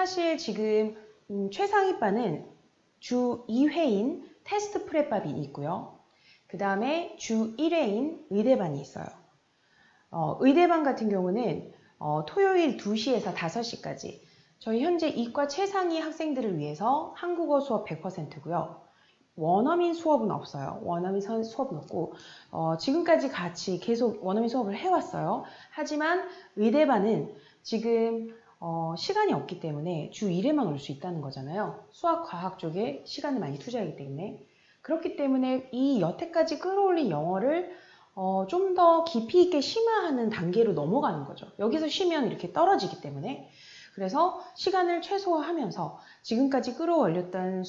사실 지금 최상위반은 주 2회인 테스트 프랩밥이 있고요. 그 다음에 주 1회인 의대반이 있어요. 의대반 같은 경우는 토요일 2시에서 5시까지 저희 현재 이과 최상위 학생들을 위해서 한국어 수업 100%고요. 원어민 수업은 없어요. 원어민 수업은 없고 지금까지 같이 계속 원어민 수업을 해왔어요. 하지만 의대반은 지금 시간이 없기 때문에 주 1회만 올 수 있다는 거잖아요. 수학, 과학 쪽에 시간을 많이 투자하기 때문에. 그렇기 때문에 이 여태까지 끌어올린 영어를 좀 더 깊이 있게 심화하는 단계로 넘어가는 거죠. 여기서 쉬면 이렇게 떨어지기 때문에. 그래서 시간을 최소화하면서 지금까지 끌어올렸던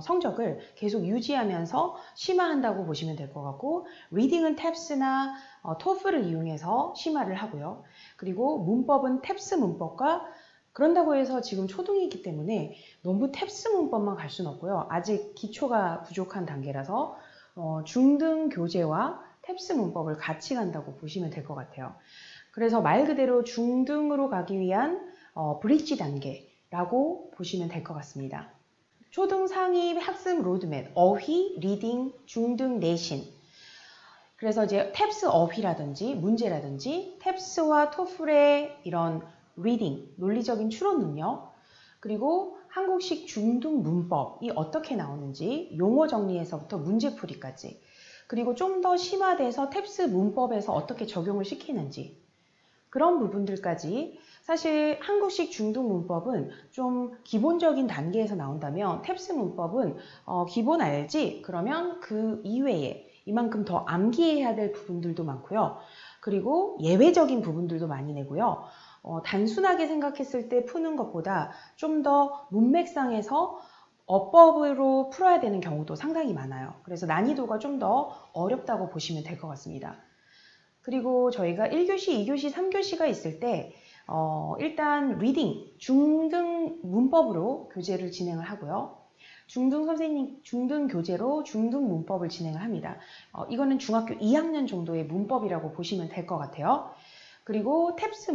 성적을 계속 유지하면서 심화한다고 보시면 될 것 같고, 리딩은 탭스나 토플을 이용해서 심화를 하고요. 그리고 문법은 탭스 문법과, 그런다고 해서 지금 초등이기 때문에 너무 탭스 문법만 갈 수는 없고요. 아직 기초가 부족한 단계라서 중등 교재와 탭스 문법을 같이 간다고 보시면 될 것 같아요. 그래서 말 그대로 중등으로 가기 위한 브릿지 단계라고 보시면 될 것 같습니다. 초등 상위 학습 로드맵, 어휘, 리딩, 중등, 내신. 그래서 이제 탭스 어휘라든지 문제라든지 탭스와 토플의 이런 리딩, 논리적인 추론 능력, 그리고 한국식 중등 문법이 어떻게 나오는지 용어 정리에서부터 문제풀이까지, 그리고 좀 더 심화돼서 탭스 문법에서 어떻게 적용을 시키는지, 그런 부분들까지. 사실 한국식 중등 문법은 좀 기본적인 단계에서 나온다면 탭스 문법은 기본 알지? 그러면 그 이외에 이만큼 더 암기해야 될 부분들도 많고요. 그리고 예외적인 부분들도 많이 내고요. 단순하게 생각했을 때 푸는 것보다 좀 더 문맥상에서 어법으로 풀어야 되는 경우도 상당히 많아요. 그래서 난이도가 좀 더 어렵다고 보시면 될 것 같습니다. 그리고 저희가 1교시, 2교시, 3교시가 있을 때 일단 리딩, 중등 문법으로 교재를 진행을 하고요. 중등 교재로 중등 문법을 진행을 합니다. 이거는 중학교 2학년 정도의 문법이라고 보시면 될 것 같아요. 그리고 탭스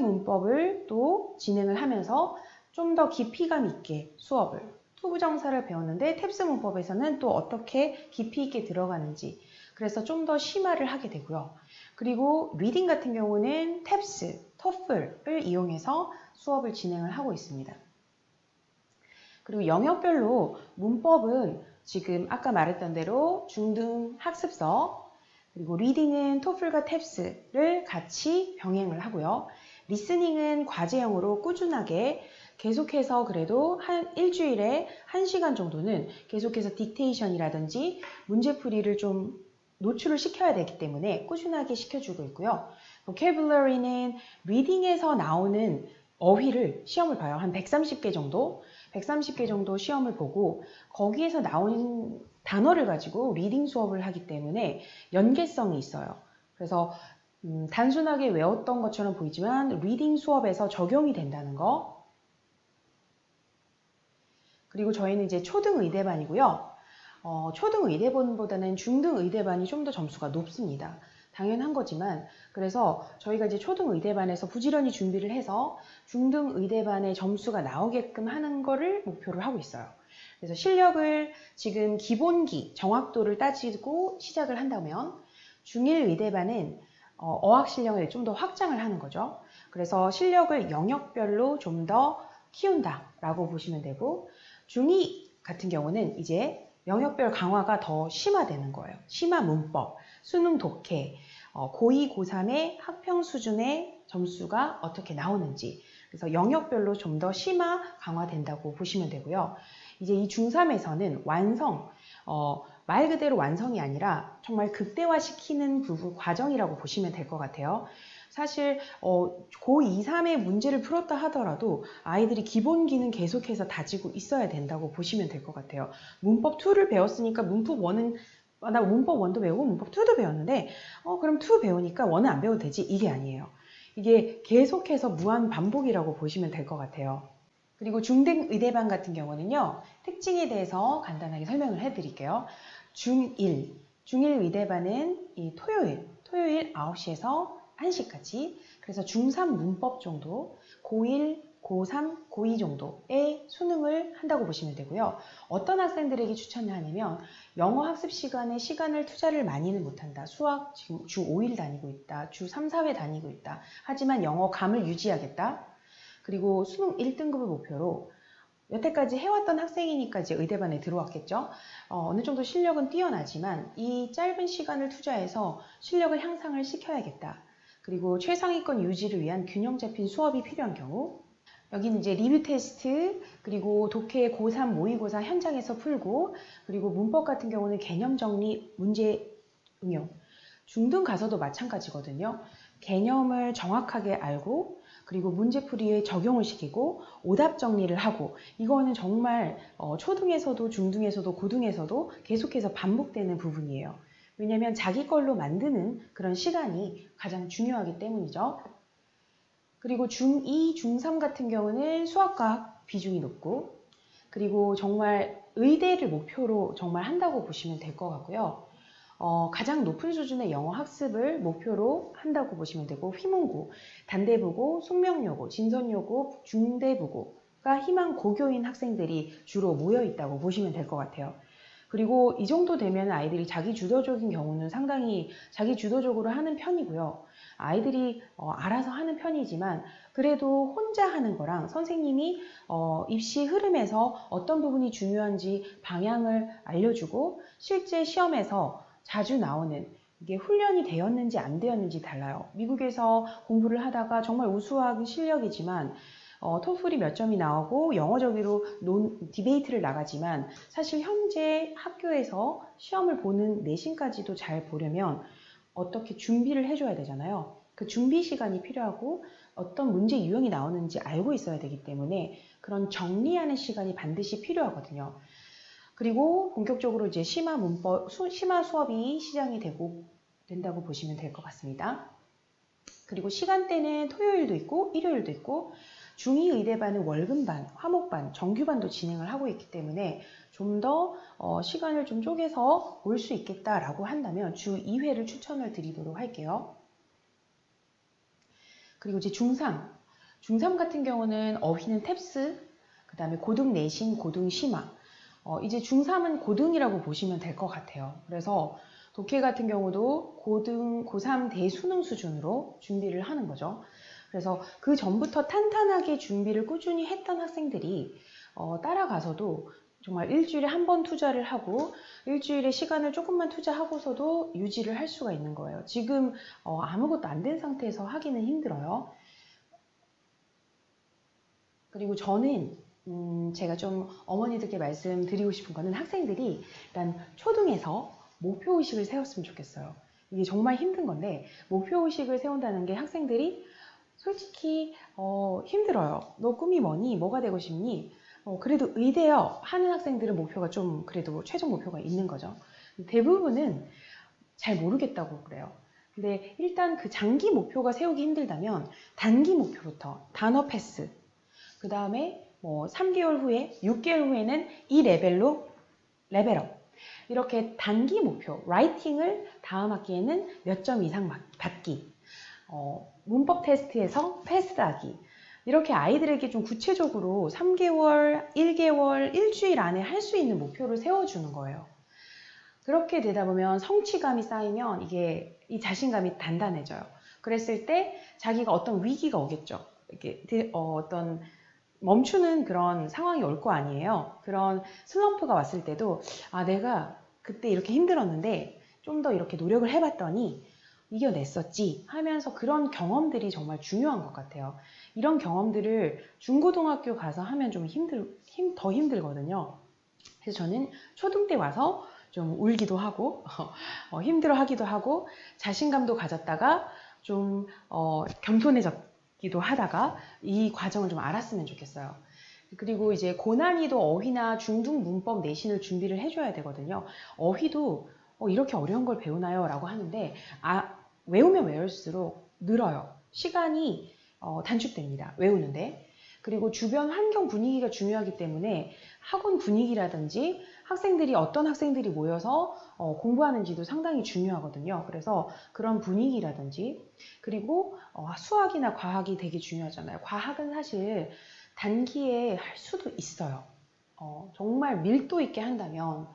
문법을 또 진행을 하면서 좀 더 깊이감 있게 수업을, 투부정사를 배웠는데 탭스 문법에서는 또 어떻게 깊이 있게 들어가는지, 그래서 좀 더 심화를 하게 되고요. 그리고 리딩 같은 경우는 탭스, 토플을 이용해서 수업을 진행을 하고 있습니다. 그리고 영역별로 문법은 지금 아까 말했던 대로 중등 학습서, 그리고 리딩은 토플과 탭스를 같이 병행을 하고요. 리스닝은 과제형으로 꾸준하게 계속해서 그래도 한 일주일에 1시간 정도는 계속해서 딕테이션이라든지 문제풀이를 좀 노출을 시켜야 되기 때문에 꾸준하게 시켜주고 있고요. 보캐블러리는 리딩에서 나오는 어휘를 시험을 봐요. 한 130개 정도 시험을 보고 거기에서 나오는 단어를 가지고 리딩 수업을 하기 때문에 연계성이 있어요. 그래서 단순하게 외웠던 것처럼 보이지만 리딩 수업에서 적용이 된다는 거. 그리고 저희는 이제 초등 의대반이고요. 초등 의대반보다는 중등 의대반이 좀 더 점수가 높습니다. 당연한 거지만, 그래서 저희가 이제 초등 의대반에서 부지런히 준비를 해서 중등 의대반의 점수가 나오게끔 하는 거를 목표를 하고 있어요. 그래서 실력을 지금 기본기, 정확도를 따지고 시작을 한다면 중1 의대반은 어학 실력을 좀 더 확장을 하는 거죠. 그래서 실력을 영역별로 좀 더 키운다라고 보시면 되고, 중2 같은 경우는 이제 영역별 강화가 더 심화되는 거예요. 심화 문법, 수능 독해, 고2, 고3의 학평 수준의 점수가 어떻게 나오는지, 그래서 영역별로 좀 더 심화 강화된다고 보시면 되고요. 이제 이 중3에서는 완성, 말 그대로 완성이 아니라 정말 극대화시키는 부분 과정이라고 보시면 될 것 같아요. 사실 고2, 3의 문제를 풀었다 하더라도 아이들이 기본기는 계속해서 다지고 있어야 된다고 보시면 될 것 같아요. 문법 2를 배웠으니까 문법 1은 나 문법 1도 배우고 문법 2도 배웠는데 그럼 2 배우니까 1은 안 배워도 되지, 이게 아니에요. 이게 계속해서 무한 반복이라고 보시면 될 것 같아요. 그리고 중등 의대반 같은 경우는요, 특징에 대해서 간단하게 설명을 해드릴게요. 중1 의대반은 이 토요일 9시에서 1시까지, 그래서 중3 문법 정도, 고1 고3, 고2 정도의 수능을 한다고 보시면 되고요. 어떤 학생들에게 추천을 하냐면 영어 학습 시간에 시간을 투자를 많이는 못한다. 수학 지금 주 5일 다니고 있다. 주 3, 4회 다니고 있다. 하지만 영어 감을 유지하겠다. 그리고 수능 1등급을 목표로 여태까지 해왔던 학생이니까 이제 의대반에 들어왔겠죠. 어느 정도 실력은 뛰어나지만 이 짧은 시간을 투자해서 실력을 향상을 시켜야겠다. 그리고 최상위권 유지를 위한 균형 잡힌 수업이 필요한 경우, 여기는 이제 리뷰 테스트, 그리고 독해 고3 모의고사 현장에서 풀고, 그리고 문법 같은 경우는 개념 정리, 문제 응용. 중등 가서도 마찬가지거든요. 개념을 정확하게 알고, 그리고 문제풀이에 적용을 시키고 오답 정리를 하고, 이거는 정말 초등에서도 중등에서도 고등에서도 계속해서 반복되는 부분이에요. 왜냐하면 자기 걸로 만드는 그런 시간이 가장 중요하기 때문이죠. 그리고 중2, 중3 같은 경우는 수학과학 비중이 높고, 그리고 정말 의대를 목표로 정말 한다고 보시면 될 것 같고요. 가장 높은 수준의 영어 학습을 목표로 한다고 보시면 되고, 휘문고, 단대부고, 숙명여고, 진선여고, 중대부고가 희망 고교인 학생들이 주로 모여 있다고 보시면 될 것 같아요. 그리고 이 정도 되면 아이들이 자기 주도적인 경우는 상당히 자기 주도적으로 하는 편이고요. 아이들이 알아서 하는 편이지만 그래도 혼자 하는 거랑 선생님이 입시 흐름에서 어떤 부분이 중요한지 방향을 알려주고 실제 시험에서 자주 나오는, 이게 훈련이 되었는지 안 되었는지 달라요. 미국에서 공부를 하다가 정말 우수한 실력이지만 토플이 몇 점이 나오고 영어적으로 디베이트를 나가지만 사실 현재 학교에서 시험을 보는 내신까지도 잘 보려면 어떻게 준비를 해줘야 되잖아요. 그 준비 시간이 필요하고 어떤 문제 유형이 나오는지 알고 있어야 되기 때문에 그런 정리하는 시간이 반드시 필요하거든요. 그리고 본격적으로 이제 심화 수업이 시작이 된다고 보시면 될 것 같습니다. 그리고 시간대는 토요일도 있고 일요일도 있고, 중2 의대반은 월금반, 화목반, 정규반도 진행을 하고 있기 때문에 좀 더 시간을 좀 쪼개서 올 수 있겠다라고 한다면 주 2회를 추천을 드리도록 할게요. 그리고 이제 중3 같은 경우는 어휘는 탭스, 그 다음에 고등 내신, 고등 심화. 이제 중3은 고등이라고 보시면 될 것 같아요. 그래서 독해 같은 경우도 고등, 고3 대수능 수준으로 준비를 하는 거죠. 그래서 그 전부터 탄탄하게 준비를 꾸준히 했던 학생들이 따라가서도 정말 일주일에 한 번 투자를 하고 일주일에 시간을 조금만 투자하고서도 유지를 할 수가 있는 거예요. 지금 아무것도 안 된 상태에서 하기는 힘들어요. 그리고 저는 제가 좀 어머니들께 말씀드리고 싶은 거는 학생들이 일단 초등에서 목표의식을 세웠으면 좋겠어요. 이게 정말 힘든 건데 목표의식을 세운다는 게 학생들이 솔직히 힘들어요. 너 꿈이 뭐니? 뭐가 되고 싶니? 그래도 의대요 하는 학생들은 목표가 좀 그래도 최종 목표가 있는 거죠. 대부분은 잘 모르겠다고 그래요. 근데 일단 그 장기 목표가 세우기 힘들다면 단기 목표부터 단어 패스, 그 다음에 뭐 3개월 후에, 6개월 후에는 이 레벨로 레벨업. 이렇게 단기 목표, 라이팅을 다음 학기에는 몇 점 이상 받기, 문법 테스트에서 패스하기. 이렇게 아이들에게 좀 구체적으로 3개월, 1개월, 일주일 안에 할 수 있는 목표를 세워주는 거예요. 그렇게 되다 보면 성취감이 쌓이면 이게 이 자신감이 단단해져요. 그랬을 때 자기가 어떤 위기가 오겠죠. 이렇게 어떤 멈추는 그런 상황이 올 거 아니에요. 그런 슬럼프가 왔을 때도 내가 그때 이렇게 힘들었는데 좀 더 이렇게 노력을 해봤더니 이겨냈었지 하면서 그런 경험들이 정말 중요한 것 같아요. 이런 경험들을 중고등학교 가서 하면 좀 더 힘들거든요. 그래서 저는 초등 때 와서 좀 울기도 하고 힘들어하기도 하고 자신감도 가졌다가 좀 겸손해졌기도 하다가 이 과정을 좀 알았으면 좋겠어요. 그리고 이제 고난이도 어휘나 중등 문법 내신을 준비를 해줘야 되거든요. 어휘도 이렇게 어려운 걸 배우나요? 라고 하는데 외우면 외울수록 늘어요. 시간이 단축됩니다. 외우는데. 그리고 주변 환경 분위기가 중요하기 때문에 학원 분위기라든지 학생들이 어떤 학생들이 모여서 공부하는지도 상당히 중요하거든요. 그래서 그런 분위기라든지 그리고 수학이나 과학이 되게 중요하잖아요. 과학은 사실 단기에 할 수도 있어요. 정말 밀도 있게 한다면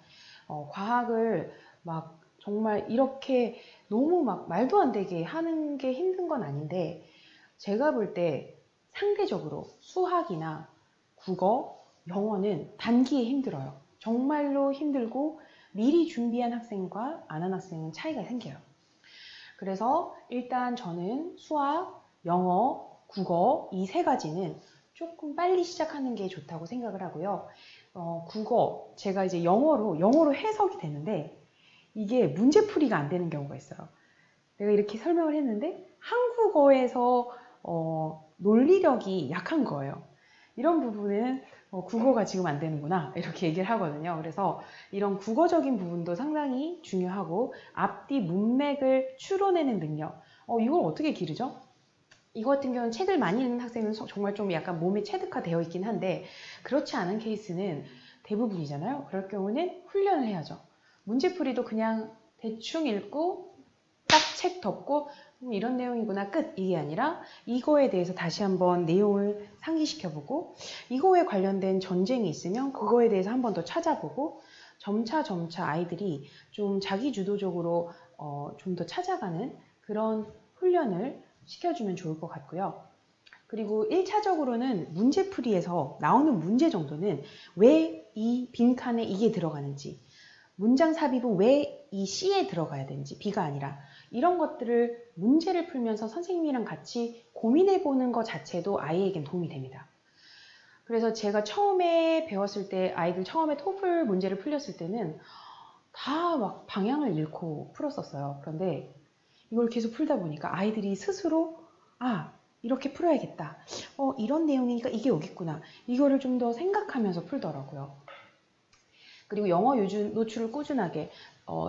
과학을 막 정말 이렇게 너무 막 말도 안 되게 하는 게 힘든 건 아닌데 제가 볼 때 상대적으로 수학이나 국어, 영어는 단기에 힘들어요. 정말로 힘들고 미리 준비한 학생과 안 한 학생은 차이가 생겨요. 그래서 일단 저는 수학, 영어, 국어 이 세 가지는 조금 빨리 시작하는 게 좋다고 생각을 하고요. 국어, 제가 이제 영어로 해석이 되는데 이게 문제풀이가 안 되는 경우가 있어요. 내가 이렇게 설명을 했는데 한국어에서 논리력이 약한 거예요. 이런 부분은 국어가 지금 안 되는구나 이렇게 얘기를 하거든요. 그래서 이런 국어적인 부분도 상당히 중요하고 앞뒤 문맥을 추론해내는 능력. 이걸 어떻게 기르죠? 이거 같은 경우는 책을 많이 읽는 학생은 정말 좀 약간 몸이 체득화되어 있긴 한데 그렇지 않은 케이스는 대부분이잖아요. 그럴 경우는 훈련을 해야죠. 문제풀이도 그냥 대충 읽고 딱 책 덮고 이런 내용이구나 끝 이게 아니라 이거에 대해서 다시 한번 내용을 상기시켜보고 이거에 관련된 전쟁이 있으면 그거에 대해서 한 번 더 찾아보고 점차 아이들이 좀 자기주도적으로 좀 더 찾아가는 그런 훈련을 시켜주면 좋을 것 같고요. 그리고 1차적으로는 문제풀이에서 나오는 문제 정도는 왜 이 빈칸에 이게 들어가는지 문장 삽입은 왜 이 C에 들어가야 되는지 B가 아니라 이런 것들을 문제를 풀면서 선생님이랑 같이 고민해보는 것 자체도 아이에겐 도움이 됩니다. 그래서 제가 처음에 배웠을 때 아이들 처음에 토플 문제를 풀렸을 때는 다 막 방향을 잃고 풀었었어요. 그런데 이걸 계속 풀다 보니까 아이들이 스스로 이렇게 풀어야겠다. 이런 내용이니까 이게 여기있구나. 이거를 좀 더 생각하면서 풀더라고요. 그리고 영어 노출을 꾸준하게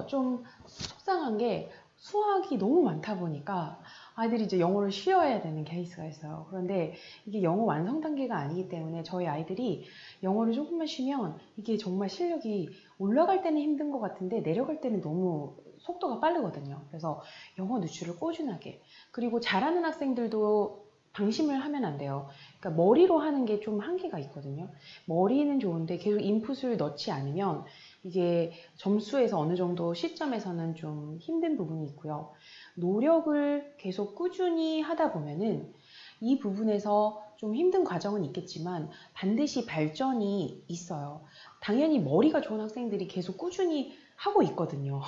좀 속상한 게 수학이 너무 많다 보니까 아이들이 이제 영어를 쉬어야 되는 케이스가 있어요. 그런데 이게 영어 완성 단계가 아니기 때문에 저희 아이들이 영어를 조금만 쉬면 이게 정말 실력이 올라갈 때는 힘든 것 같은데 내려갈 때는 너무 속도가 빠르거든요. 그래서 영어 노출을 꾸준하게 그리고 잘하는 학생들도 방심을 하면 안 돼요. 그러니까 머리로 하는 게 좀 한계가 있거든요. 머리는 좋은데 계속 인풋을 넣지 않으면 이게 점수에서 어느 정도 시점에서는 좀 힘든 부분이 있고요. 노력을 계속 꾸준히 하다 보면은 이 부분에서 좀 힘든 과정은 있겠지만 반드시 발전이 있어요. 당연히 머리가 좋은 학생들이 계속 꾸준히 하고 있거든요.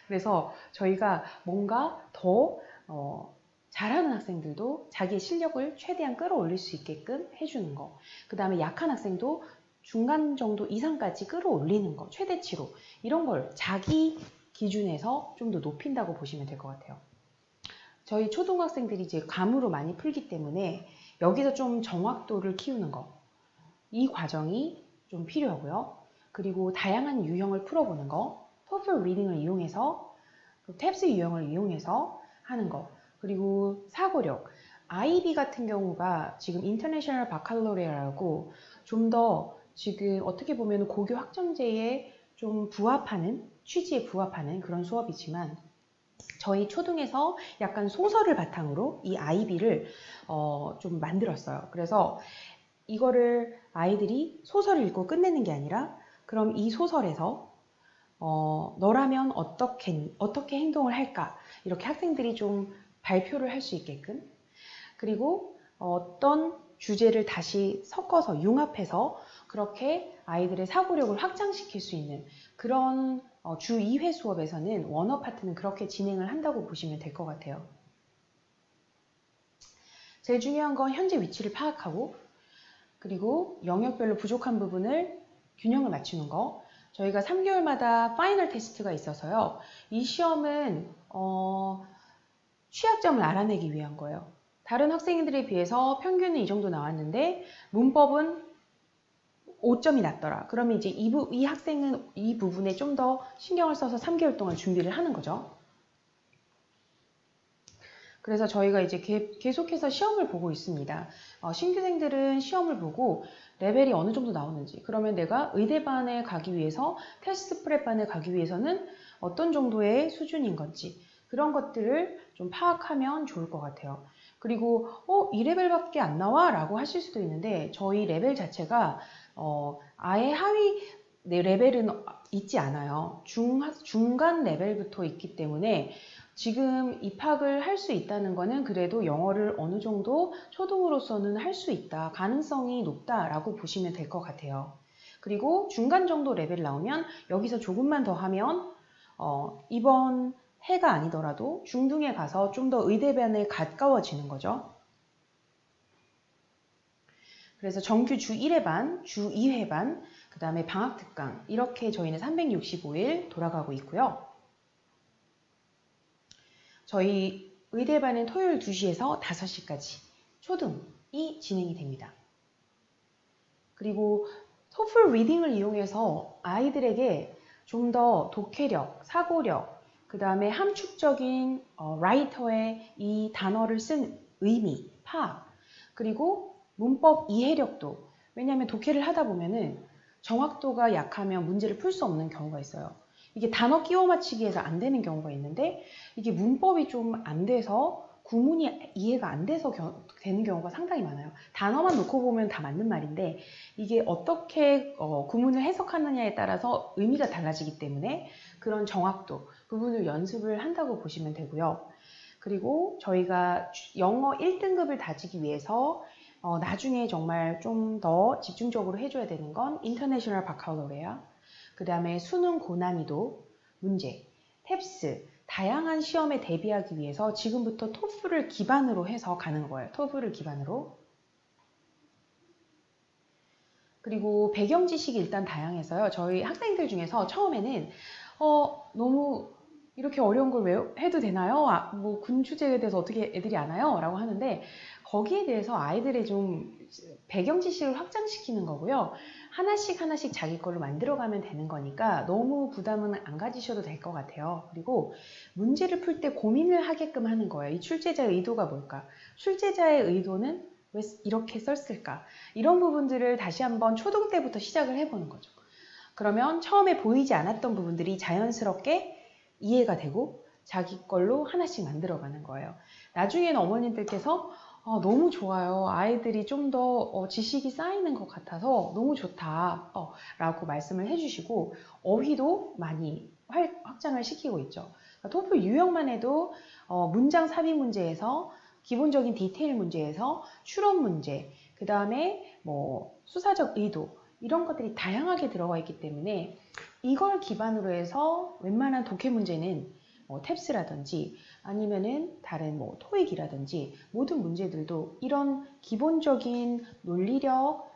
그래서 저희가 뭔가 더 잘하는 학생들도 자기의 실력을 최대한 끌어올릴 수 있게끔 해주는 거. 그 다음에 약한 학생도 중간 정도 이상까지 끌어올리는 거, 최대치로. 이런 걸 자기 기준에서 좀 더 높인다고 보시면 될 것 같아요. 저희 초등학생들이 이제 감으로 많이 풀기 때문에 여기서 좀 정확도를 키우는 거. 이 과정이 좀 필요하고요. 그리고 다양한 유형을 풀어보는 거. 토플 리딩을 이용해서, 탭스 유형을 이용해서 하는 거. 그리고 사고력. IB 같은 경우가 지금 인터내셔널 바칼로레아라고 좀 더 지금 어떻게 보면 고교 학점제에 좀 부합하는, 취지에 부합하는 그런 수업이지만 저희 초등에서 약간 소설을 바탕으로 이 IB를 좀 만들었어요. 그래서 이거를 아이들이 소설을 읽고 끝내는 게 아니라 그럼 이 소설에서 너라면 어떻게 행동을 할까? 이렇게 학생들이 좀 발표를 할 수 있게끔 그리고 어떤 주제를 다시 섞어서 융합해서 그렇게 아이들의 사고력을 확장시킬 수 있는 그런 주 2회 수업에서는 원어 파트는 그렇게 진행을 한다고 보시면 될 것 같아요. 제일 중요한 건 현재 위치를 파악하고 그리고 영역별로 부족한 부분을 균형을 맞추는 거. 저희가 3개월마다 파이널 테스트가 있어서요. 이 시험은 취약점을 알아내기 위한 거예요. 다른 학생들에 비해서 평균은 이 정도 나왔는데 문법은 5점이 낮더라. 그러면 이제 이 학생은 이 부분에 좀 더 신경을 써서 3개월 동안 준비를 하는 거죠. 그래서 저희가 이제 계속해서 시험을 보고 있습니다. 신규생들은 시험을 보고 레벨이 어느 정도 나오는지, 그러면 내가 의대반에 가기 위해서, 테스트 프랩반에 가기 위해서는 어떤 정도의 수준인 건지, 그런 것들을 좀 파악하면 좋을 것 같아요. 그리고 이 레벨밖에 안 나와? 라고 하실 수도 있는데, 저희 레벨 자체가 아예 하위 레벨은 있지 않아요. 중간 레벨부터 있기 때문에 지금 입학을 할 수 있다는 거는 그래도 영어를 어느 정도 초등으로서는 할 수 있다, 가능성이 높다라고 보시면 될 것 같아요. 그리고 중간 정도 레벨 나오면 여기서 조금만 더 하면 이번 해가 아니더라도 중등에 가서 좀 더 의대반에 가까워지는 거죠. 그래서 정규 주 1회 반, 주 2회 반, 그 다음에 방학특강, 이렇게 저희는 365일 돌아가고 있고요. 저희 의대반은 토요일 2시에서 5시까지 초등이 진행이 됩니다. 그리고 토플 리딩을 이용해서 아이들에게 좀 더 독해력, 사고력, 그 다음에 함축적인 라이터의 이 단어를 쓴 의미, 파악, 그리고 문법 이해력도, 왜냐하면 독해를 하다 보면은 정확도가 약하면 문제를 풀 수 없는 경우가 있어요. 이게 단어 끼워 맞추기에서 안 되는 경우가 있는데, 이게 문법이 좀 안 돼서 구문이 이해가 안 돼서 되는 경우가 상당히 많아요. 단어만 놓고 보면 다 맞는 말인데, 이게 어떻게 구문을 해석하느냐에 따라서 의미가 달라지기 때문에 그런 정확도, 부분을 연습을 한다고 보시면 되고요. 그리고 저희가 영어 1등급을 다지기 위해서 나중에 정말 좀 더 집중적으로 해줘야 되는 건 인터내셔널 바칼로레아, 그 다음에 수능 고난이도 문제, 탭스, 다양한 시험에 대비하기 위해서 지금부터 토플을 기반으로 해서 가는 거예요. 토플을 기반으로. 그리고 배경 지식이 일단 다양해서요. 저희 학생들 중에서 처음에는 너무 이렇게 어려운 걸 해도 되나요? 뭐 군주제에 대해서 어떻게 애들이 아나요? 라고 하는데, 거기에 대해서 아이들의 좀 배경 지식을 확장시키는 거고요. 하나씩 자기 걸로 만들어가면 되는 거니까 너무 부담은 안 가지셔도 될 것 같아요. 그리고 문제를 풀 때 고민을 하게끔 하는 거예요. 이 출제자의 의도가 뭘까? 출제자의 의도는 왜 이렇게 썼을까? 이런 부분들을 다시 한번 초등 때부터 시작을 해보는 거죠. 그러면 처음에 보이지 않았던 부분들이 자연스럽게 이해가 되고 자기 걸로 하나씩 만들어가는 거예요. 나중에는 어머님들께서 너무 좋아요. 아이들이 좀 더 지식이 쌓이는 것 같아서 너무 좋다 라고 말씀을 해주시고, 어휘도 많이 확장을 시키고 있죠. 토플 유형만 해도 문장 삽입 문제에서 기본적인 디테일 문제에서 추론 문제, 그 다음에 뭐 수사적 의도, 이런 것들이 다양하게 들어가 있기 때문에 이걸 기반으로 해서 웬만한 독해 문제는 탭스라든지 아니면은 다른 뭐 토익이라든지 모든 문제들도 이런 기본적인 논리력,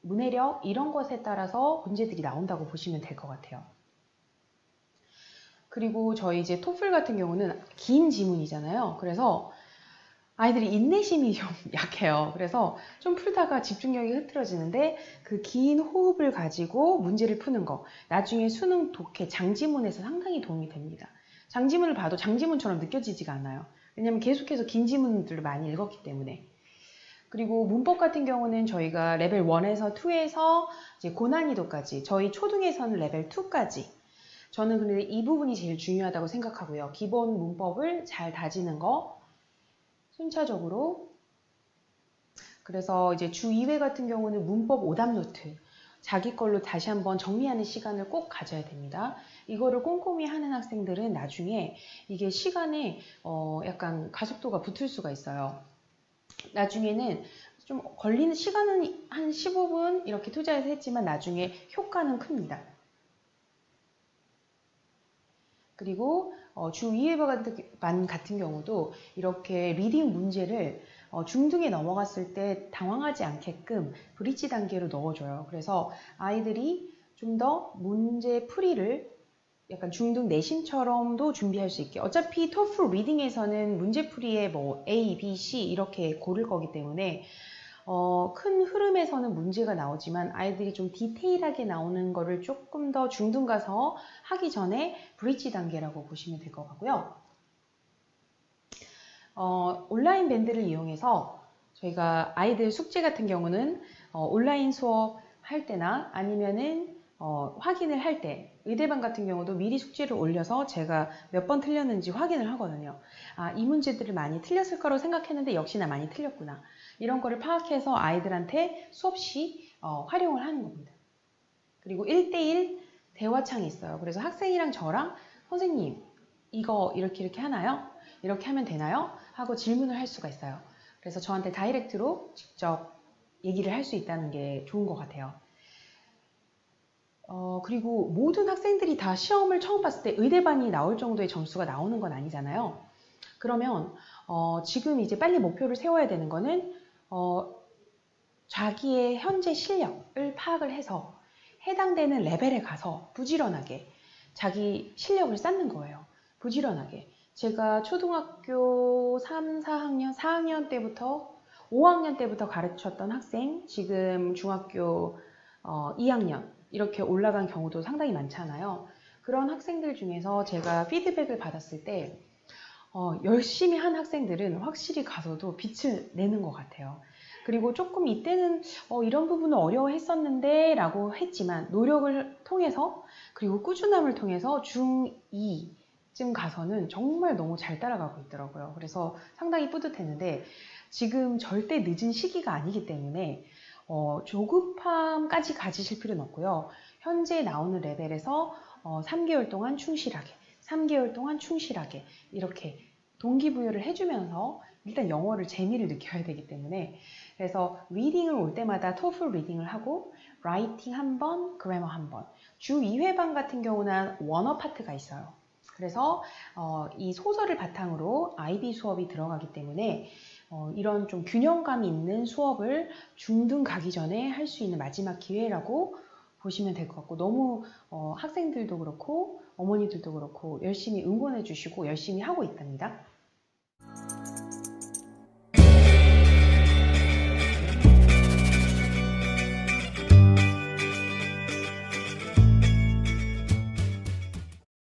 문해력, 이런 것에 따라서 문제들이 나온다고 보시면 될 것 같아요. 그리고 저희 이제 토플 같은 경우는 긴 지문이잖아요. 그래서 아이들이 인내심이 좀 약해요. 그래서 좀 풀다가 집중력이 흐트러지는데, 그 긴 호흡을 가지고 문제를 푸는 거, 나중에 수능 독해 장지문에서 상당히 도움이 됩니다. 장지문을 봐도 장지문처럼 느껴지지가 않아요. 왜냐하면 계속해서 긴 지문들을 많이 읽었기 때문에. 그리고 문법 같은 경우는 저희가 레벨 1에서 2에서 이제 고난이도까지, 저희 초등에서는 레벨 2까지, 저는 근데 이 부분이 제일 중요하다고 생각하고요. 기본 문법을 잘 다지는 거, 순차적으로. 그래서 이제 주 2회 같은 경우는 문법 오답 노트, 자기 걸로 다시 한번 정리하는 시간을 꼭 가져야 됩니다. 이거를 꼼꼼히 하는 학생들은 나중에 이게 시간에 약간 가속도가 붙을 수가 있어요. 나중에는 좀 걸리는 시간은 한 15분 이렇게 투자해서 했지만 나중에 효과는 큽니다. 그리고 주 2회반 같은 경우도 이렇게 리딩 문제를 중등에 넘어갔을 때 당황하지 않게끔 브릿지 단계로 넣어줘요. 그래서 아이들이 좀 더 문제 풀이를 약간 중등 내신처럼도 준비할 수 있게, 어차피 토플 리딩에서는 문제 풀이에 뭐 A, B, C 이렇게 고를 거기 때문에 큰 흐름에서는 문제가 나오지만 아이들이 좀 디테일하게 나오는 거를 조금 더 중등 가서 하기 전에 브릿지 단계라고 보시면 될 것 같고요. 온라인 밴드를 이용해서 저희가 아이들 숙제 같은 경우는 온라인 수업 할 때나 아니면은 확인을 할 때, 의대반 같은 경우도 미리 숙제를 올려서 제가 몇 번 틀렸는지 확인을 하거든요. 아, 이 문제들을 많이 틀렸을 거라고 생각했는데 역시나 많이 틀렸구나. 이런 거를 파악해서 아이들한테 수업 시 활용을 하는 겁니다. 그리고 1대1 대화창이 있어요. 그래서 학생이랑 저랑 선생님, 이거 이렇게 하나요? 이렇게 하면 되나요? 하고 질문을 할 수가 있어요. 그래서 저한테 다이렉트로 직접 얘기를 할 수 있다는 게 좋은 것 같아요. 그리고 모든 학생들이 다 시험을 처음 봤을 때 의대반이 나올 정도의 점수가 나오는 건 아니잖아요. 그러면 지금 이제 빨리 목표를 세워야 되는 거는 자기의 현재 실력을 파악을 해서 해당되는 레벨에 가서 부지런하게 자기 실력을 쌓는 거예요. 부지런하게. 제가 초등학교 3, 4학년, 4학년 때부터 5학년 때부터 가르쳤던 학생, 지금 중학교 2학년 이렇게 올라간 경우도 상당히 많잖아요. 그런 학생들 중에서 제가 피드백을 받았을 때 열심히 한 학생들은 확실히 가서도 빛을 내는 것 같아요. 그리고 조금 이때는 이런 부분은 어려워했었는데 라고 했지만 노력을 통해서 그리고 꾸준함을 통해서 중2쯤 가서는 정말 너무 잘 따라가고 있더라고요. 그래서 상당히 뿌듯했는데 지금 절대 늦은 시기가 아니기 때문에 조급함까지 가지실 필요는 없고요. 현재 나오는 레벨에서 3개월 동안 충실하게 3개월 동안 충실하게 이렇게 동기부여를 해주면서 일단 영어를 재미를 느껴야 되기 때문에 그래서 리딩을 올 때마다 토플 리딩을 하고 라이팅 한 번, 그래머 한 번. 주 2회반 같은 경우는 원어 파트가 있어요. 그래서 이 소설을 바탕으로 IB 수업이 들어가기 때문에 이런 좀 균형감 있는 수업을 중등 가기 전에 할 수 있는 마지막 기회라고 보시면 될 것 같고 너무 학생들도 그렇고 어머니들도 그렇고 열심히 응원해 주시고 열심히 하고 있답니다.